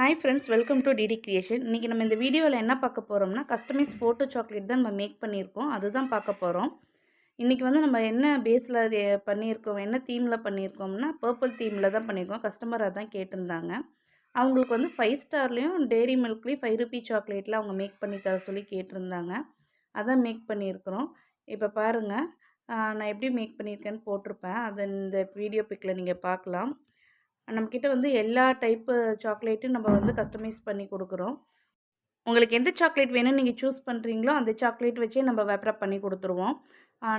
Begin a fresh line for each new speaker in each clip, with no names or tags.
Hi friends, welcome to DD creation. இன்றைக்கி நம்ம இந்த வீடியோவில் என்ன பார்க்க போகிறோம்னா, கஸ்டமைஸ் ஃபோட்டோ சாக்லேட் தான் நம்ம மேக் பண்ணியிருக்கோம். அதுதான் பார்க்க போகிறோம். இன்றைக்கி வந்து நம்ம என்ன பேஸில் அது பண்ணியிருக்கோம், என்ன தீமில் பண்ணியிருக்கோம்னா, பர்பிள் தீமில் தான் பண்ணியிருக்கோம். கஸ்டமர் அதான் கேட்டிருந்தாங்க. அவங்களுக்கு வந்து 5 ஸ்டார்லேயும் டெய்ரி மில்க்லேயும் 5 ரூபி சாக்லேட்டில் அவங்க மேக் பண்ணி தர சொல்லி கேட்டிருந்தாங்க. அதான் மேக் பண்ணியிருக்கிறோம். இப்போ பாருங்கள், நான் எப்படி மேக் பண்ணியிருக்கேன்னு போட்டிருப்பேன். அதை இந்த வீடியோ பிக்கில் நீங்கள் பார்க்கலாம். நம்மக்கிட்ட வந்து எல்லா டைப்பு சாக்லேட்டும் நம்ம வந்து கஸ்டமைஸ் பண்ணி கொடுக்குறோம். உங்களுக்கு எந்த சாக்லேட் வேணும்னு நீங்கள் சூஸ் பண்ணுறீங்களோ, அந்த சாக்லேட் வச்சே நம்ம வேப்ரப் பண்ணி கொடுத்துருவோம்.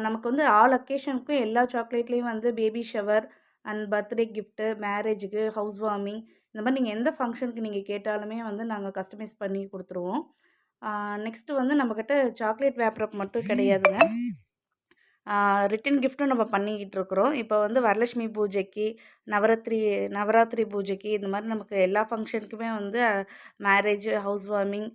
நமக்கு வந்து ஆல் அக்கேஷனுக்கும் எல்லா சாக்லேட்லேயும் வந்து baby shower and birthday gift, மேரேஜுக்கு, ஹவுஸ் வார்மிங் இந்த மாதிரி நீங்கள் எந்த ஃபங்க்ஷனுக்கு நீங்கள் கேட்டாலுமே வந்து நாங்கள் கஸ்டமைஸ் பண்ணி கொடுத்துருவோம். நெக்ஸ்ட்டு வந்து நம்மக்கிட்ட சாக்லேட் வேப்ரப் மட்டும் கிடையாதுங்க. ரிட்டன் கிஃப்ட்டும் நம்ம பண்ணிக்கிட்டு இருக்கிறோம். இப்போ வந்து வரலட்சுமி பூஜைக்கு, நவராத்திரி பூஜைக்கு இந்த மாதிரி நமக்கு எல்லா ஃபங்க்ஷனுக்குமே வந்து மேரேஜ், ஹவுஸ் வார்மிங்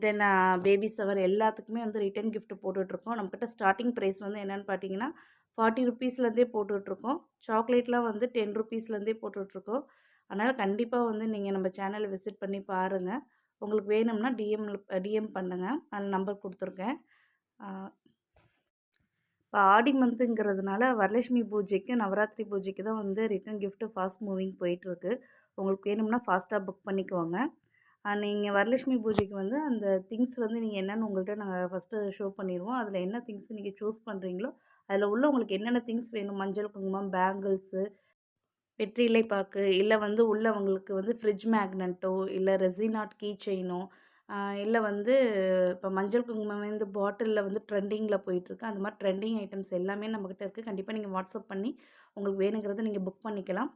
தென் பேபி ஷவர் எல்லாத்துக்குமே வந்து ரிட்டன் கிஃப்ட் போட்டுட்ருக்கோம். நம்மக்கிட்ட ஸ்டார்டிங் ப்ரைஸ் வந்து என்னென்னு பார்த்தீங்கன்னா 40 ருப்பீஸ்லேருந்தே போட்டுட்ருக்கோம். சாக்லேட்லாம் வந்து 10 ருப்பீஸ்லேருந்தே போட்டுட்ருக்கோம். அதனால் கண்டிப்பாக வந்து நீங்கள் நம்ம சேனலை விசிட் பண்ணி பாருங்கள். உங்களுக்கு வேணும்னா டிஎம் பண்ணுங்கள். அதில் நம்பர் கொடுத்துருக்கேன். இப்போ ஆடி மந்த்துங்கிறதுனால வரலட்சுமி பூஜைக்கு, நவராத்திரி பூஜைக்கு தான் வந்து ரிட்டன் கிஃப்ட்டு ஃபாஸ்ட் மூவிங் போயிட்டுருக்கு. உங்களுக்கு வேணும்னா ஃபாஸ்ட்டாக புக் பண்ணிக்கோங்க. நீங்கள் வரலட்சுமி பூஜைக்கு வந்து அந்த திங்ஸ் வந்து நீங்கள் என்னென்னு உங்கள்கிட்ட நாங்கள் ஃபஸ்ட்டு ஷோ பண்ணிடுவோம். அதில் என்ன திங்ஸ் நீங்கள் சூஸ் பண்ணுறீங்களோ, அதில் உள்ள உங்களுக்கு என்னென்ன திங்ஸ் வேணும், மஞ்சள், குங்குமம், பேங்கிள்ஸு, வெற்றிலை பாக்கு, இல்லை வந்து உள்ளவங்களுக்கு வந்து ஃப்ரிட்ஜ் மேக்னெட்டோ, இல்லை ரெசின் ஆர்ட் கீ செயினோ, இல்லை வந்து இப்போ மஞ்சள் குங்குமம் வந்து பாட்டிலில் வந்து ட்ரெண்டிங்கில் போயிட்டுருக்கு. அந்த மாதிரி ட்ரெண்டிங் ஐட்டம்ஸ் எல்லாமே நம்மக்கிட்ட இருக்குது. கண்டிப்பாக நீங்கள் வாட்ஸ்அப் பண்ணி உங்களுக்கு வேணுங்கிறத நீங்கள் புக் பண்ணிக்கலாம்.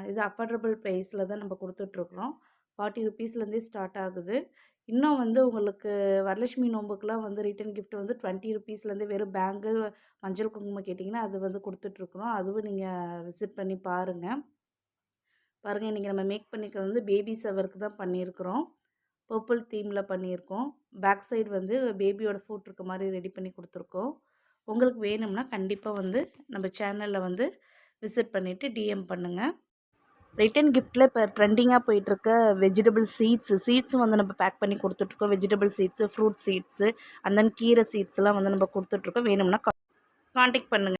இது அஃபோர்டபுள் ப்ரைஸில் தான் நம்ம கொடுத்துட்ருக்குறோம். 40 ருப்பீஸ்லேருந்தே ஸ்டார்ட் ஆகுது. இன்னும் வந்து உங்களுக்கு வரலட்சுமி நோம்புக்கெலாம் வந்து ரிட்டன் கிஃப்ட் வந்து 20 ருப்பீஸ்லேருந்து வெறும் பேங்கிள், மஞ்சள் குங்குமம் கேட்டிங்கன்னா அது வந்து கொடுத்துட்ருக்குறோம். அதுவும் நீங்கள் விசிட் பண்ணி பாருங்கள். இன்றைக்கி நம்ம மேக் பண்ணிக்கிறது வந்து பேபி ஷவருக்கு தான் பண்ணியிருக்கிறோம். பர்பிள் தீமில் பண்ணியிருக்கோம். பேக் சைடு வந்து பேபியோட ஃபோட்டோ இருக்க மாதிரி ரெடி பண்ணி கொடுத்துருக்கோம். உங்களுக்கு வேணும்னா கண்டிப்பாக வந்து நம்ம சேனலில் வந்து விசிட் பண்ணிவிட்டு டிஎம் பண்ணுங்கள். ரிட்டன் கிஃப்ட்டில் இப்போ ட்ரெண்டிங்காக போயிட்டுருக்க வெஜிடபிள் சீட்ஸும் வந்து நம்ம பேக் பண்ணி கொடுத்துட்ருக்கோம். Vegetable seeds, fruit seeds and then கீரை சீட்ஸ்லாம் வந்து நம்ம கொடுத்துட்ருக்கோம். வேணும்னா கான்டாக்ட் பண்ணுங்கள்.